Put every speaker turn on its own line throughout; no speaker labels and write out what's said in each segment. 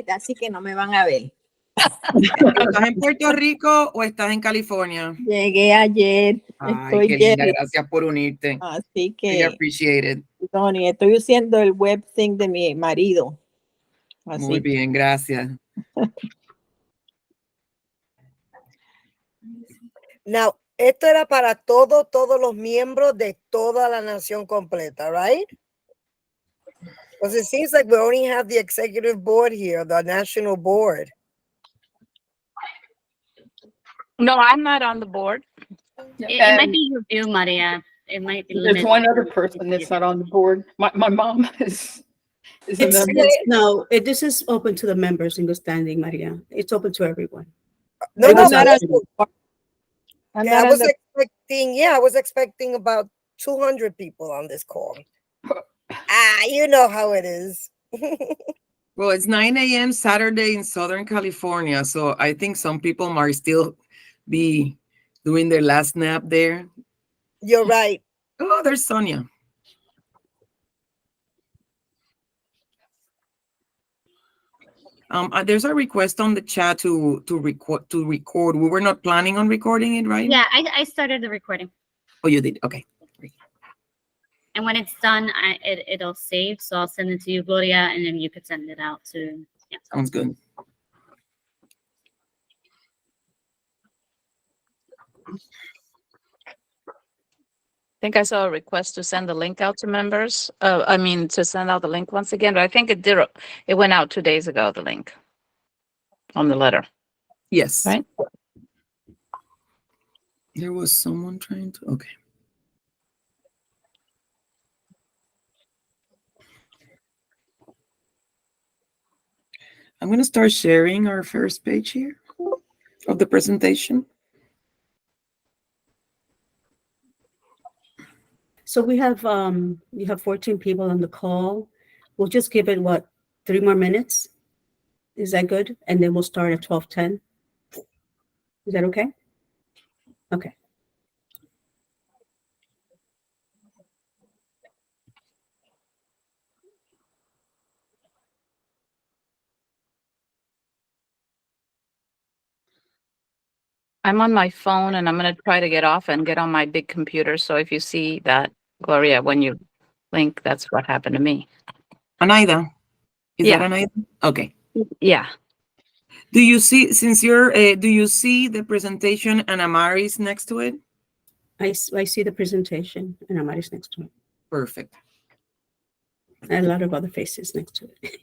así que no me van a ver.
¿Estás en Puerto Rico o estás en California?
Llegué ayer.
Ay, qué linda, gracias por unirte.
Así que,
I appreciate it.
Tony, estoy usando el web thing de mi marido. Así.
Muy bien, gracias.
Now, esto era para todos los miembros de toda la nación completa, right? Because it seems like we only have the executive board here, the national board.
No, I'm not on the board.
It might be you, Maria. It might be
There's one other person that's not on the board. My mom is a member.
No, this is open to the members in good standing, Maria. It's open to everyone.
No,
I'm
no,
not
I
on
was
the-
expecting about 200 people on this call. You know how it is.
Well, it's 9 a.m. Saturday in Southern California, so I think some people might still be doing their last nap there.
You're right.
Oh, there's Sonia. There's a request on the chat to record. We were not planning on recording it, right?
Yeah, I started the recording.
Oh, you did. Okay.
And when it's done, it'll save. So I'll send it to you, Gloria, and then you could send it out to. Yeah.
Sounds good.
I think I saw a request to send the link out to members. To send out the link once again, but I think it did. It went out 2 days ago, the link on the letter.
Yes.
Right?
There was someone trying to. Okay. I'm going to start sharing our first page here of the presentation.
So we have 14 people on the call. We'll just give it 3 more minutes. Is that good? And then we'll start at 12:10. Is that okay? Okay.
I'm on my phone and I'm going to try to get off and get on my big computer. So if you see that, Gloria, when you link, that's what happened to me.
Anaida. Is
Yeah.
that Anaida? Okay.
Yeah.
Do you see, do you see the presentation and Amari's next to it?
I see the presentation and Amari's next to it.
Perfect.
And a lot of other faces next to it.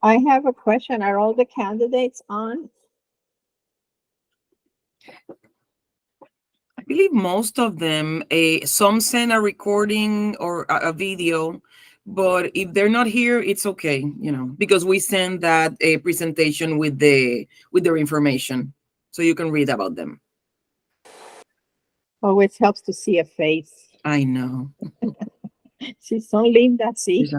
I have a question. Are all the candidates on?
I believe most of them, some send a recording or a video, but if they're not here, it's okay, because we send that a presentation with their information, so you can read about them.
Always helps to see a face.
I know.
She's so linda, sí.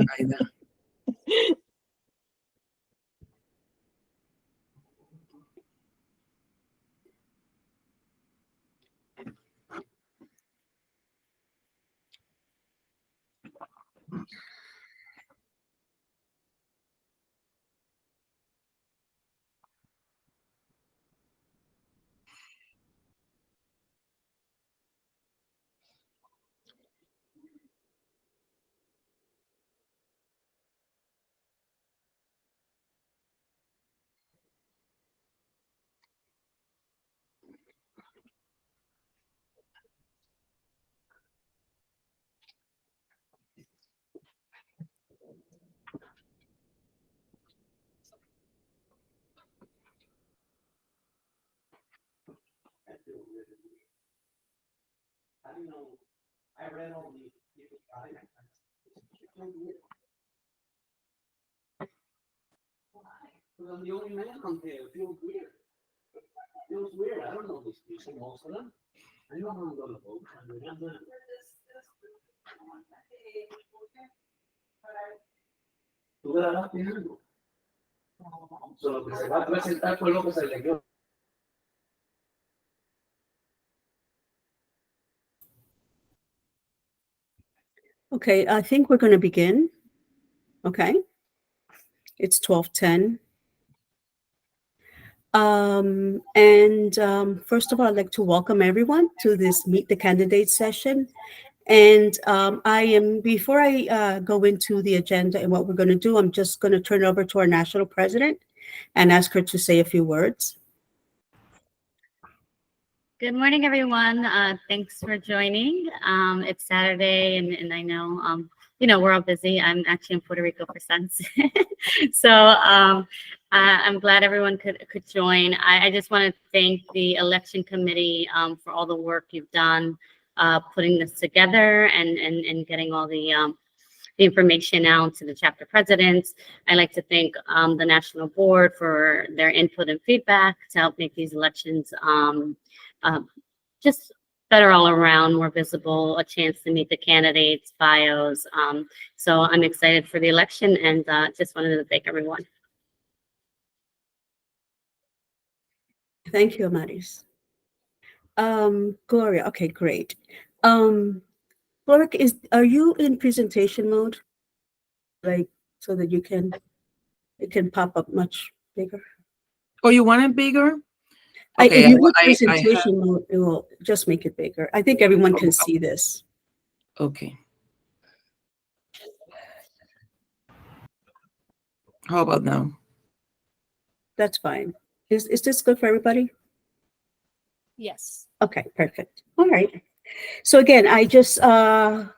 I read all the because I'm the only man on there. It feels weird. It feels weird. I don't know these people, most of them. I know how to go to vote. Tú le das algo. So, lo que se va a presentar fue lo que se leyó.
Okay, I think we're going to begin. Okay. It's 12:10. First of all, I'd like to welcome everyone to this Meet the Candidates session. And before I go into the agenda and what we're going to do, I'm just going to turn it over to our national president and ask her to say a few words.
Good morning, everyone. Thanks for joining. It's Saturday, and I know, we're all busy. I'm actually in Puerto Rico for Sense. So I'm glad everyone could join. I just want to thank the election committee for all the work you've done putting this together and getting all the information out to the chapter presidents. I'd like to thank the national board for their input and feedback to help make these elections just better all around, more visible, a chance to meet the candidates, bios. So I'm excited for the election and just wanted to thank everyone.
Thank you, Amaris. Gloria, okay, great. Gloria, are you in presentation mode? Like, so that it can pop up much bigger?
Oh, you want it bigger?
If
Okay,
you hit
I have,
presentation mode, it will just make it bigger. I think everyone can see this.
okay. How about now?
That's fine. Is this good for everybody?
Yes.
Okay, perfect. All right. So again, I just, I'm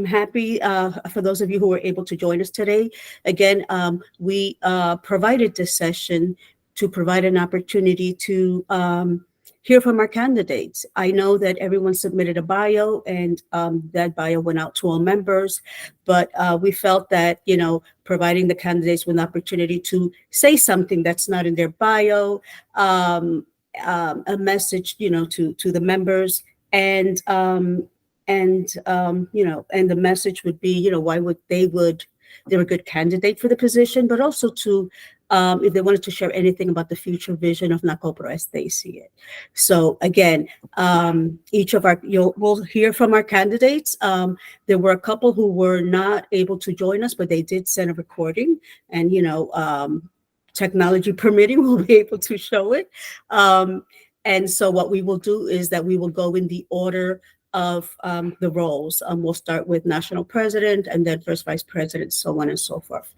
happy for those of you who were able to join us today. Again, we provided this session to provide an opportunity to hear from our candidates. I know that everyone submitted a bio, and that bio went out to all members, but we felt that, providing the candidates with an opportunity to say something that's not in their bio, a message, to the members, and the message would be, why they're a good candidate for the position, but also to, if they wanted to share anything about the future vision of NACOPRW as they see it. So again, each of we'll hear from our candidates. There were a couple who were not able to join us, but they did send a recording, and technology permitting, we'll be able to show it. And so what we will do is that we will go in the order of the roles. We'll start with national president, and then first vice president, so on and so forth.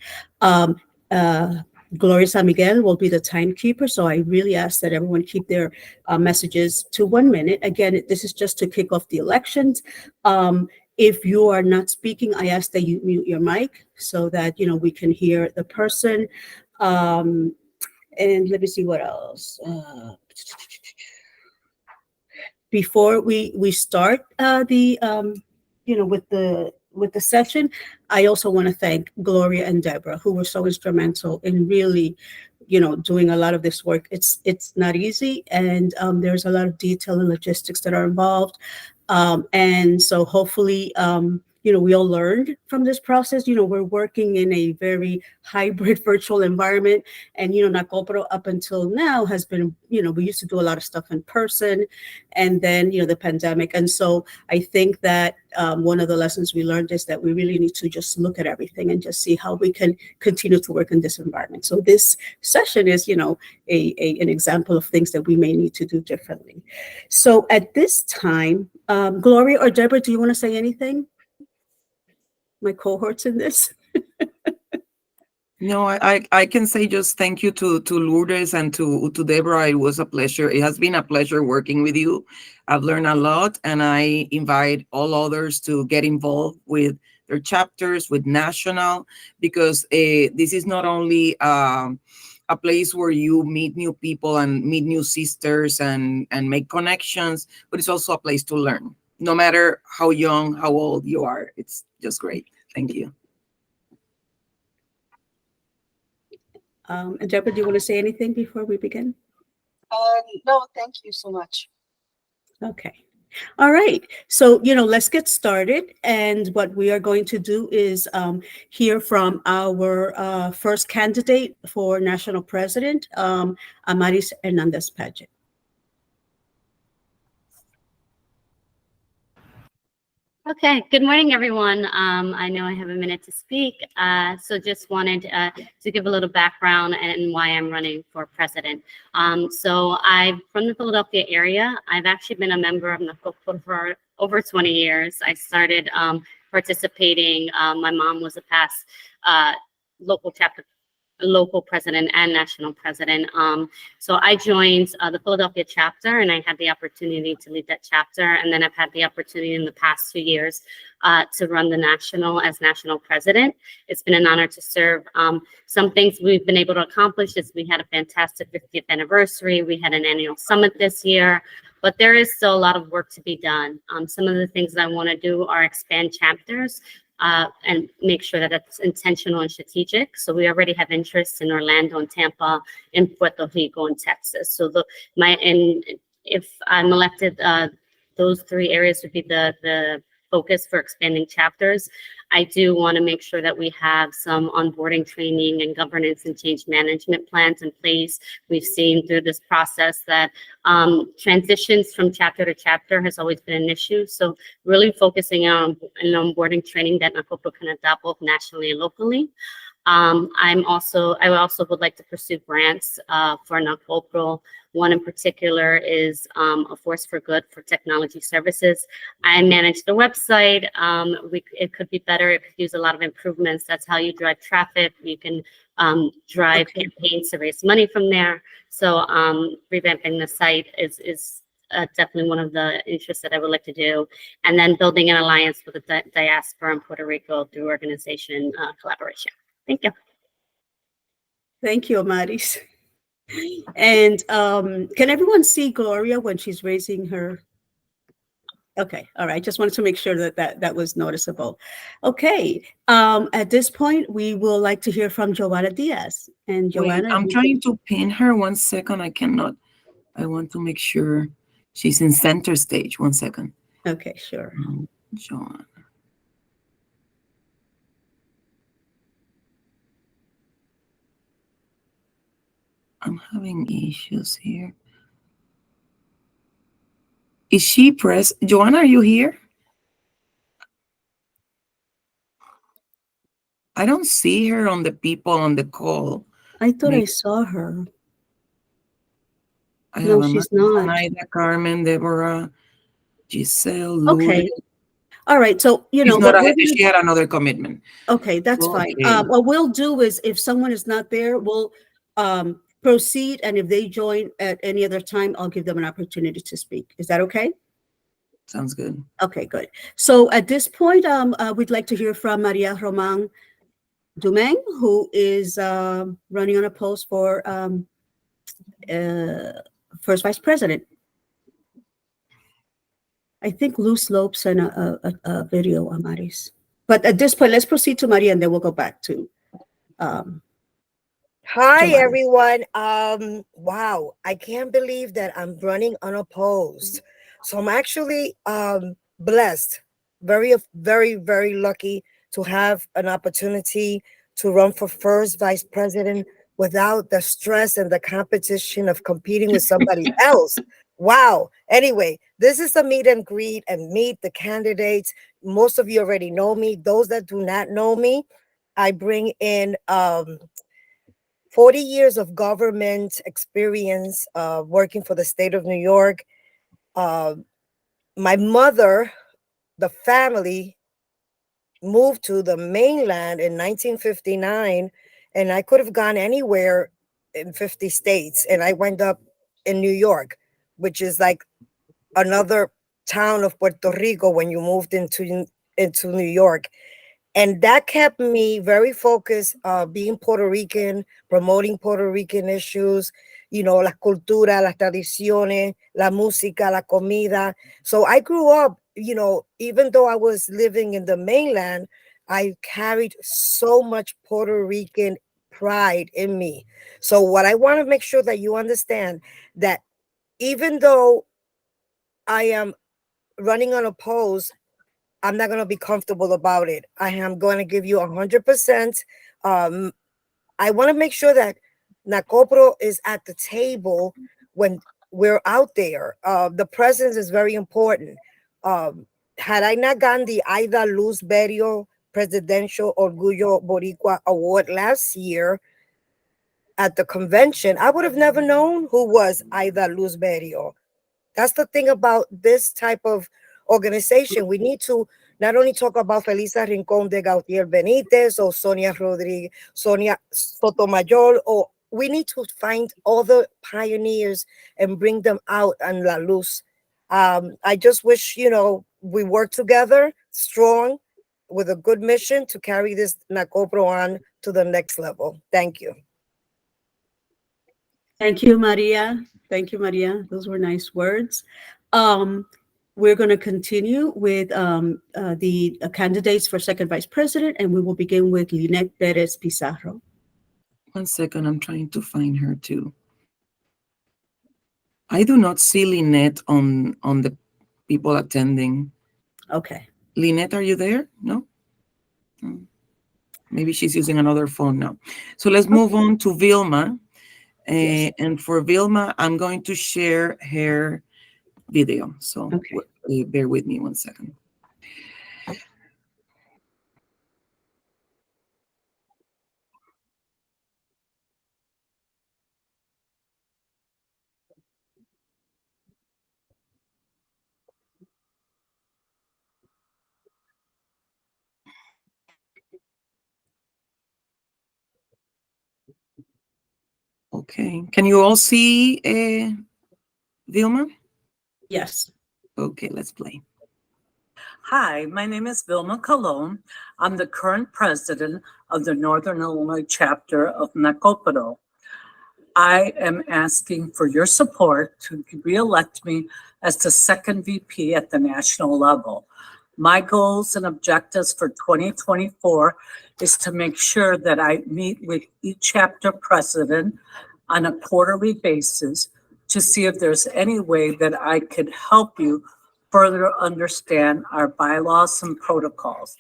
Gloria San Miguel will be the timekeeper, so I really ask that everyone keep their messages to 1 minute. Again, this is just to kick off the elections. If you are not speaking, I ask that you mute your mic so that we can hear the person. And let me see what else. Before we start with the session, I also want to thank Gloria and Deborah, who were so instrumental in really, doing a lot of this work. It's not easy, and there's a lot of detail and logistics that are involved. And so hopefully, we all learned from this process. We're working in a very hybrid virtual environment, and, NACOPRW up until now has been, we used to do a lot of stuff in person, and then, the pandemic. And so I think that one of the lessons we learned is that we really need to just look at everything and just see how we can continue to work in this environment. So this session is, an example of things that we may need to do differently. So at this time, Gloria or Deborah, do you want to say anything? My cohorts in this?
No, I can say just thank you to Lourdes and to Deborah. It was a pleasure. It has been a pleasure working with you. I've learned a lot, and I invite all others to get involved with their chapters, with national, because this is not only a place where you meet new people and meet new sisters and make connections, but it's also a place to learn. No matter how young, how old you are, it's just great. Thank you.
And Deborah, do you want to say anything before we begin?
No, thank you so much.
Okay. All right. So, let's get started. And what we are going to do is hear from our first candidate for national president, Amaris Hernandez-Paget.
Okay, good morning, everyone. I know I have a minute to speak, so just wanted to give a little background and why I'm running for president. So I'm from the Philadelphia area. I've actually been a member of NACOPRW for over 20 years. I started participating. My mom was a past local chapter local president and national president. So I joined the Philadelphia chapter, and I had the opportunity to lead that chapter. And then I've had the opportunity in the past 2 years to run the national as national president. It's been an honor to serve. Some things we've been able to accomplish is we had a fantastic 50th anniversary. We had an annual summit this year, but there is still a lot of work to be done. Some of the things that I want to do are expand chapters, and make sure that it's intentional and strategic. So we already have interests in Orlando and Tampa, in Puerto Rico and Texas. So if I'm elected, those 3 areas would be the focus for expanding chapters. I do want to make sure that we have some onboarding training and governance and change management plans in place. We've seen through this process that transitions from chapter to chapter has always been an issue. So really focusing on an onboarding training that NACOPRW can adopt both nationally and locally. I also would like to pursue grants for NACOPRW. One in particular is a force for good for technology services. I manage the website. It could be better. It could use a lot of improvements. That's how you drive traffic. You can drive campaigns to raise money from there. So revamping the site is definitely one of the interests that I would like to do. And then building an alliance with the diaspora in Puerto Rico through organization collaboration. Thank you.
Thank you, Amaris. And can everyone see Gloria when she's raising her? Okay, all right. Just wanted to make sure that was noticeable. Okay, at this point, we will like to hear from Joanna Diaz. And
Wait,
Joanna,
I'm trying to pin her. 1 second. I cannot. I want to make sure she's in center stage. 1 second.
Okay, sure.
Joanna. I'm having issues here. Is she pressed? Joanna, are you here? I don't see her on the people on the call.
I thought I
Maybe-
saw her.
I
No,
have
she's
Amanda,
not.
Naida, Carmen, Deborah, Giselle,
Okay.
Lourdes.
All right. So, you know,
She's not
what we're
ahead. She had another commitment.
okay, that's fine.
Okay.
What we'll do is if someone is not there, we'll proceed. And if they join at any other time, I'll give them an opportunity to speak. Is that okay?
Sounds good.
Okay, good. So at this point, we'd like to hear from Maria Roman Dumeng, who is running on a post for first vice president. I think Luz Lope sent a video, Amaris. But at this point, let's proceed to Maria, and then we'll go back to.
Hi,
Joanna.
everyone. Wow, I can't believe that I'm running unopposed. So I'm actually blessed, very, very, very lucky to have an opportunity to run for first vice president without the stress and the competition of competing with somebody else. Wow. Anyway, this is a meet and greet and meet the candidates. Most of you already know me. Those that do not know me, I bring in 40 years of government experience working for the state of New York. My mother, the family, moved to the mainland in 1959, and I could have gone anywhere in 50 states, and I wound up in New York, which is like another town of Puerto Rico when you moved into New York. And that kept me very focused, being Puerto Rican, promoting Puerto Rican issues, you know, la cultura, las tradiciones, la música, la comida. So I grew up, you know, even though I was living in the mainland, I carried so much Puerto Rican pride in me. So what I want to make sure that you understand that even though I am running unopposed, I'm not going to be comfortable about it. I am going to give you 100%. I want to make sure that NACOPRW is at the table when we're out there. The presence is very important. had I not gotten the Aida Luz Berio Presidential Orgullo Boricua Award last year at the convention, I would have never known who was Aida Luz Berio. That's the thing about this type of organization. We need to not only talk about Felisa Rincon de Gautier Benitez or Sonia Sotomayor, or we need to find other pioneers and bring them out on La Luz. I just wish, we work together, strong, with a good mission to carry this NACOPRO on to the next level. Thank you.
Thank you, Maria. Thank you, Maria. Those were nice words. We're going to continue with the candidates for second vice president, and we will begin with Lynette Perez Pizarro.
1 second, I'm trying to find her too. I do not see Lynette on the people attending.
Okay.
Lynette, are you there? No? Maybe she's using another phone now. So let's move on to Vilma.
Yes.
And for Vilma, I'm going to share her video. So bear with me 1 second. Okay. Can you all see Vilma?
Yes.
Okay, let's play.
Hi, my name is Vilma Colon. I'm the current president of the Northern Illinois chapter of NACOPRW. I am asking for your support to re-elect me as the second VP at the national level. My goals and objectives for 2024 is to make sure that I meet with each chapter president on a quarterly basis to see if there's any way that I could help you further understand our bylaws and protocols.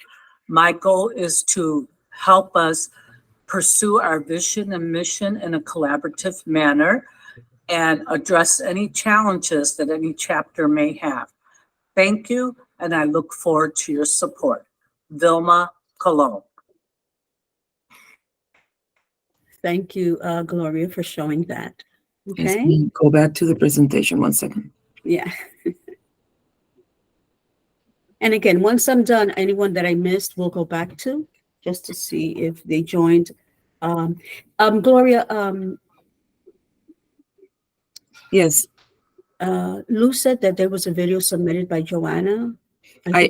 My goal is to help us pursue our vision and mission in a collaborative manner and address any challenges that any chapter may have. Thank you, and I look forward to your support. Vilma Colon.
Thank you, Gloria, for showing that.
Yes,
Okay.
go back to the presentation 1 second.
Yeah. And again, once I'm done, anyone that I missed, we'll go back to just to see if they joined. Gloria,
Yes.
Lou said that there was a video submitted by Joanna.
I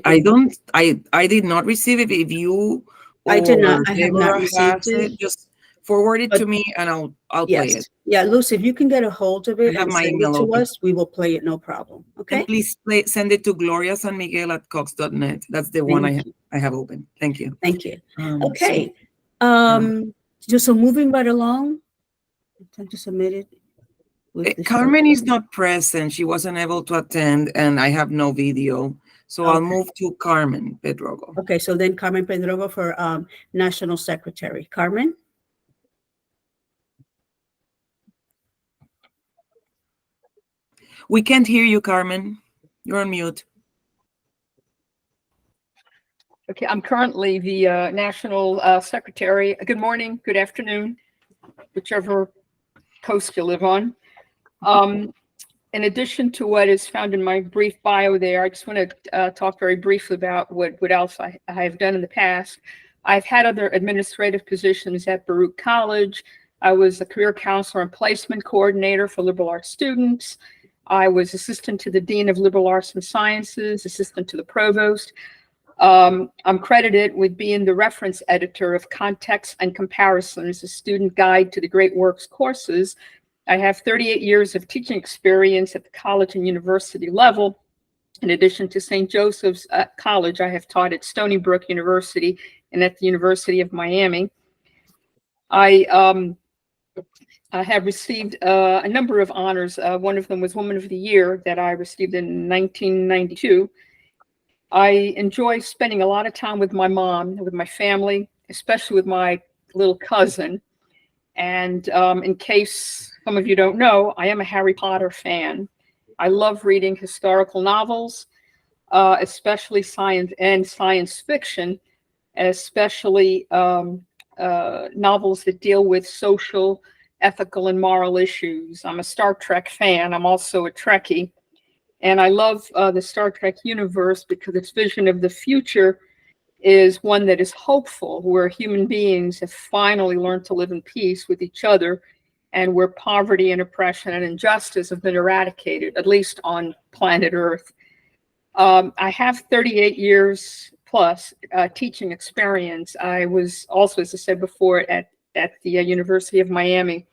did not receive it. If you
I did not.
or
I have not
Deborah
received
has
it.
Just forward it
But
to me and I'll play it.
Yeah, Lucy, if you can get a hold of it
I have
and
my
send it
email
to
open.
us, we will play it, no problem. Okay.
And please send it to gloriasanmiguel@cox.net. That's the one I have open. Thank you.
Thank you.
So,
Okay. Just so moving right along. Time to submit it. With the
Carmen is not present. She wasn't able to attend, and I have no video. So I'll move to Carmen Pedrogo.
Okay, so then Carmen Pedrogo for National Secretary. Carmen?
We can't hear you, Carmen. You're on mute.
Okay, I'm currently the National Secretary. Good morning, good afternoon, whichever coast you live on. In addition to what is found in my brief bio there, I just want to talk very briefly about what else I have done in the past. I've had other administrative positions at Baruch College. I was a career counselor and placement coordinator for liberal arts students. I was assistant to the Dean of Liberal Arts and Sciences, assistant to the provost. I'm credited with being the reference editor of Context and Comparisons, a student guide to the Great Works courses. I have 38 years of teaching experience at the college and university level. In addition to St. Joseph's College, I have taught at Stony Brook University and at the University of Miami. I have received a number of honors. One of them was Woman of the Year that I received in 1992. I enjoy spending a lot of time with my mom, with my family, especially with my little cousin. And in case some of you don't know, I am a Harry Potter fan. I love reading historical novels. especially science and science fiction, especially novels that deal with social, ethical, and moral issues. I'm a Star Trek fan. I'm also a Trekkie. And I love the Star Trek universe because its vision of the future is one that is hopeful, where human beings have finally learned to live in peace with each other, and where poverty and oppression and injustice have been eradicated, at least on planet Earth. I have 38 years plus teaching experience. I was also, as I said before, at the University of Miami.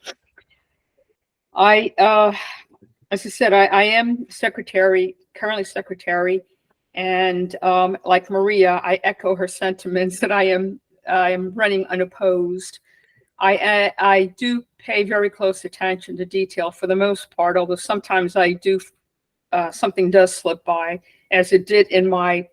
As I said, I am currently secretary, and like Maria, I echo her sentiments that I am running unopposed. I do pay very close attention to detail for the most part, although sometimes I do something does slip by, as it did in my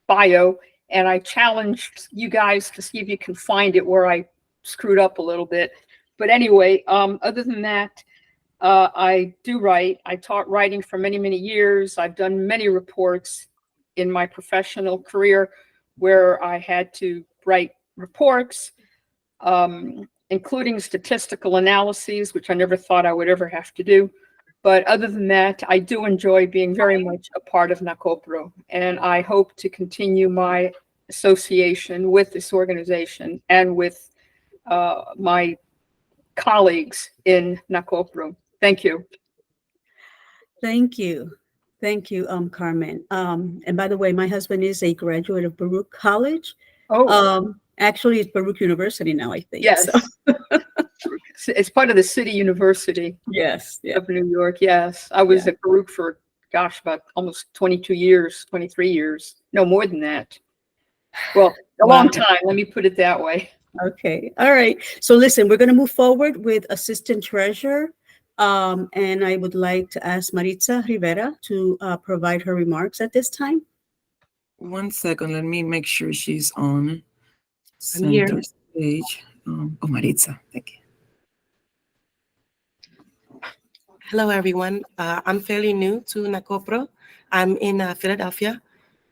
bio, and I challenged you guys to see if you can find it where I screwed up a little bit. But anyway, other than that, I do write. I taught writing for many, many years. I've done many reports in my professional career where I had to write reports, including statistical analyses, which I never thought I would ever have to do. But other than that, I do enjoy being very much a part of NACOPRW, and I hope to continue my association with this organization and with my colleagues in NACOPRW. Thank you.
Thank you. Thank you, Carmen. And by the way, my husband is a graduate of Baruch College.
Oh,
actually, it's Baruch University now, I think.
yes.
So.
It's part of the City University
Yes. Yeah.
of New York. Yes. I was at Baruch for, gosh, about almost 22 years, 23 years. No, more than that. Well, a long time. Let me put it that way.
Okay. All right. So listen, we're going to move forward with Assistant Treasurer. And I would like to ask Maritza Rivera to provide her remarks at this time.
1 second, let me make sure she's on
here.
center stage. Oh, Maritza, thank you.
Hello, everyone. I'm fairly new to NACOPRW. I'm in Philadelphia.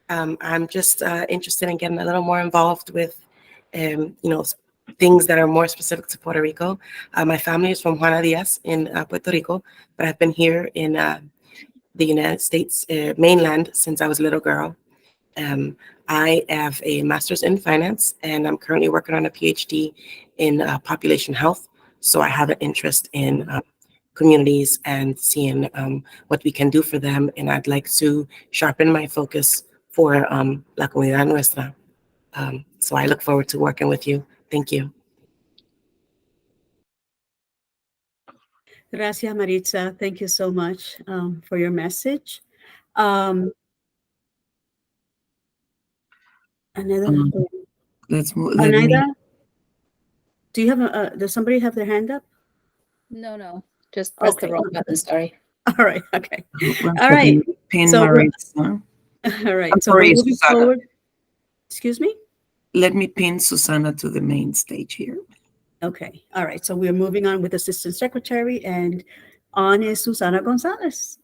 I'm just interested in getting a little more involved with, things that are more specific to Puerto Rico. My family is from Juana Diaz in Puerto Rico, but I've been here in the United States mainland since I was a little girl. I have a master's in finance, and I'm currently working on a PhD in population health. So I have an interest in communities and seeing what we can do for them. And I'd like to sharpen my focus for La Comunidad Nuestra. So I look forward to working with you. Thank you.
Gracias, Maritza. Thank you so much for your message.
Let's move.
Anaida, do you have does somebody have their hand up?
No, just press the wrong button. Sorry.
All right. Okay.
All
right.
Pin
So
Maritza.
All right.
I'm
So
sorry,
we're moving
Susana.
forward. Excuse me?
Let me pin Susana to the main stage here.
Okay. All right. So we're moving on with Assistant Secretary, and on is Susana Gonzalez.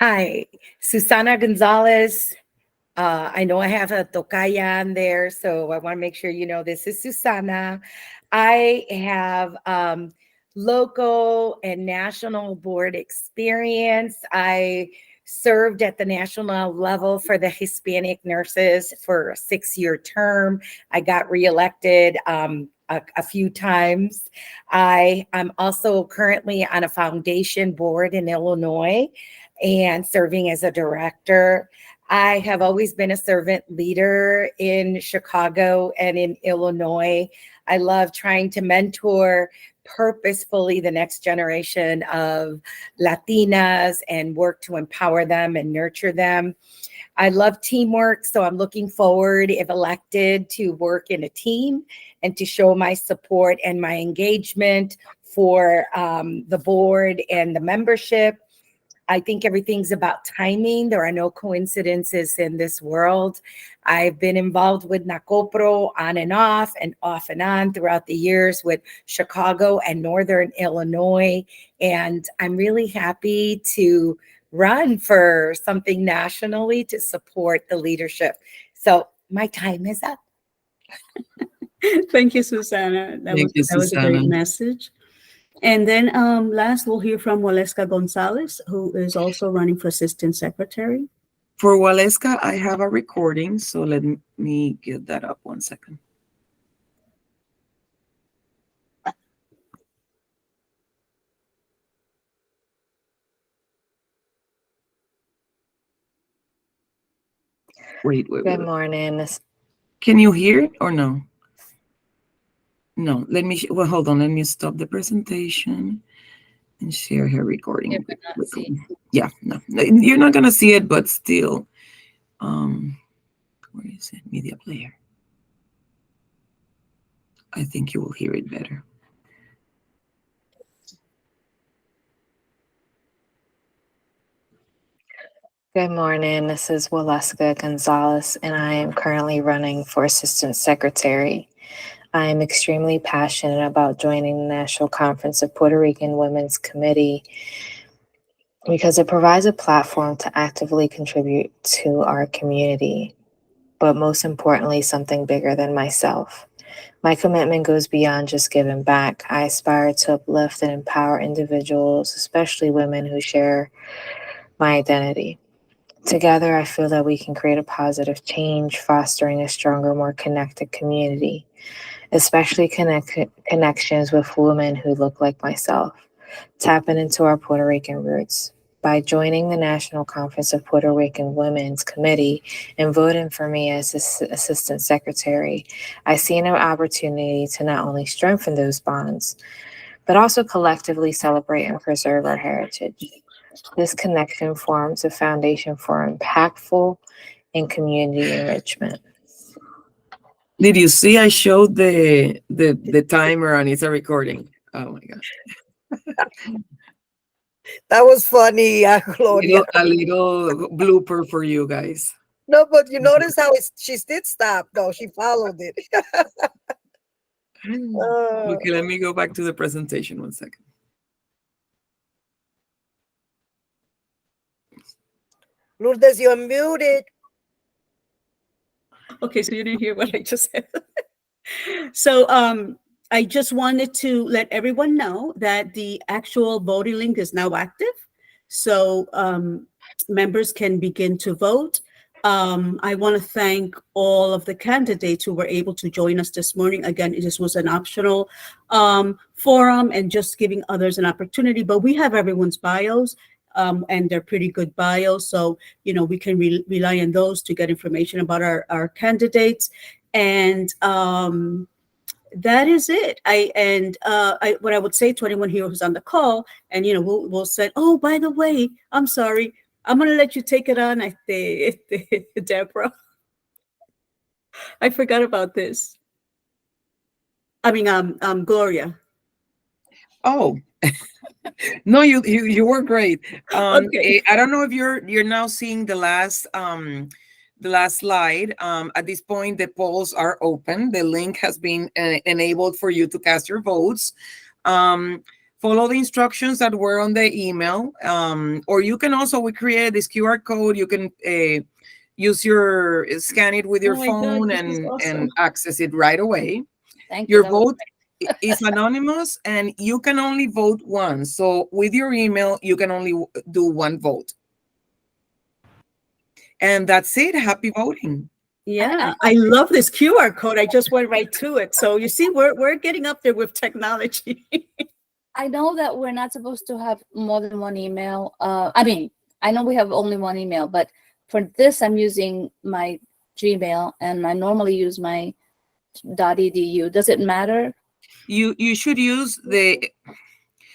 Hi, Susana Gonzalez. I know I have a tocaya on there, so I want to make sure you know this is Susana. I have local and national board experience. I served at the national level for the Hispanic nurses for a 6-year term. I got reelected a few times. I'm also currently on a foundation board in Illinois and serving as a director. I have always been a servant leader in Chicago and in Illinois. I love trying to mentor purposefully the next generation of Latinas and work to empower them and nurture them. I love teamwork, so I'm looking forward, if elected, to work in a team and to show my support and my engagement for the board and the membership. I think everything's about timing. There are no coincidences in this world. I've been involved with NACOPRO on and off and on throughout the years with Chicago and Northern Illinois. And I'm really happy to run for something nationally to support the leadership. So my time is up.
Thank you, Susana. That
Thank you,
was a great
Susana.
message. And then last, we'll hear from Waleska Gonzalez, who is also running for Assistant Secretary.
For Waleska, I have a recording, so let me get that up 1 second. Wait.
Good morning.
Can you hear it or no? No, let me, well, hold on. Let me stop the presentation and share her recording.
Yeah, but not see.
Yeah, no, you're not gonna see it, but still, where is it? Media player. I think you will hear it better.
Good morning. This is Waleska Gonzalez, and I am currently running for Assistant Secretary. I am extremely passionate about joining the National Conference of Puerto Rican Women's Committee because it provides a platform to actively contribute to our community, but most importantly, something bigger than myself. My commitment goes beyond just giving back. I aspire to uplift and empower individuals, especially women who share my identity. Together, I feel that we can create a positive change, fostering a stronger, more connected community, especially connections with women who look like myself, tapping into our Puerto Rican roots. By joining the National Conference of Puerto Rican Women's Committee and voting for me as Assistant Secretary, I see an opportunity to not only strengthen those bonds, but also collectively celebrate and preserve our heritage. This connection forms a foundation for impactful and community enrichment.
Did you see I showed the timer and it's a recording? Oh my God.
That was funny, Gloria.
A little blooper for you guys.
No, but you notice how she did stop, though. She followed it.
Okay, let me go back to the presentation 1 second.
Lourdes, you're muted.
Okay, so you didn't hear what I just said. So I just wanted to let everyone know that the actual voting link is now active. So members can begin to vote. I want to thank all of the candidates who were able to join us this morning. Again, this was an optional forum and just giving others an opportunity, but we have everyone's bios. And they're pretty good bios. So, you know, we can rely on those to get information about our candidates. And that is it. What I would say to anyone here who's on the call, and, you know, we'll say, oh, by the way, I'm sorry. I'm going to let you take it on, Deborah. I forgot about this. I mean, Gloria.
Oh, no, you were great.
Okay.
I don't know if you're now seeing the last slide. At this point, the polls are open. The link has been enabled for you to cast your votes. Follow the instructions that were on the email, or you can also, we created this QR code. You can scan it with your phone and access it right away.
Thank you.
Your vote is anonymous and you can only vote once. So with your email, you can only do one vote. And that's it. Happy voting.
Yeah, I love this QR code. I just went right to it. So you see, we're getting up there with technology.
I know that we're not supposed to have more than one email. I mean, I know we have only one email, but for this, I'm using my Gmail, and I normally use my .edu. Does it matter?
You should use the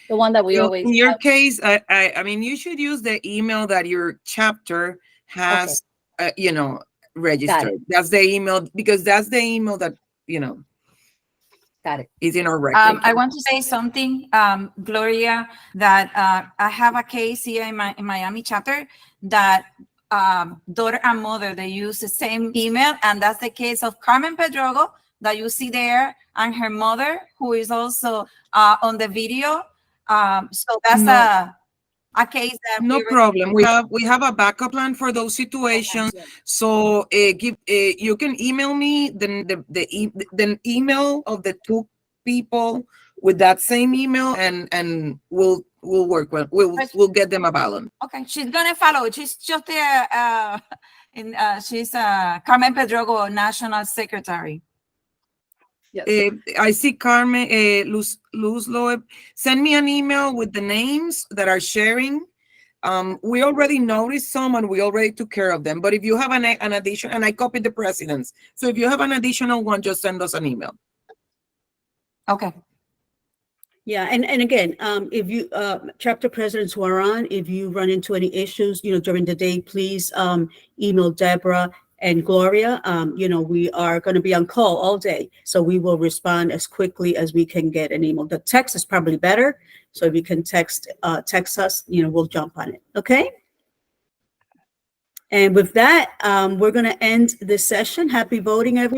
one that we always
in your
have.
case. I mean, you should use the email that your chapter has, registered. That's the email, because that's the email that,
Got it.
It's in our record.
I want to say something, Gloria, that I have a case here in Miami chapter that daughter and mother, they use the same email, and that's the case of Carmen Pedrogo that you see there, and her mother, who is also on the video. So that's a case that
No problem. We have a backup plan for those situations. So you can email me the email of the two people with that same email, and we'll work with we'll get them a balance.
Okay, she's gonna follow. She's just she's Carmen Pedrogo, National Secretary.
Yes.
I see Carmen Luz Loeb. Send me an email with the names that are sharing. We already noticed some and we already took care of them. But if you have an addition, and I copied the presidents, so if you have an additional one, just send us an email.
Okay.
Yeah, and again, if you chapter presidents who are on, if you run into any issues, during the day, please email Deborah and Gloria. We are going to be on call all day, so we will respond as quickly as we can get an email. The text is probably better, so if you can text us, we'll jump on it. Okay. And with that, we're going to end this session. Happy voting, everyone.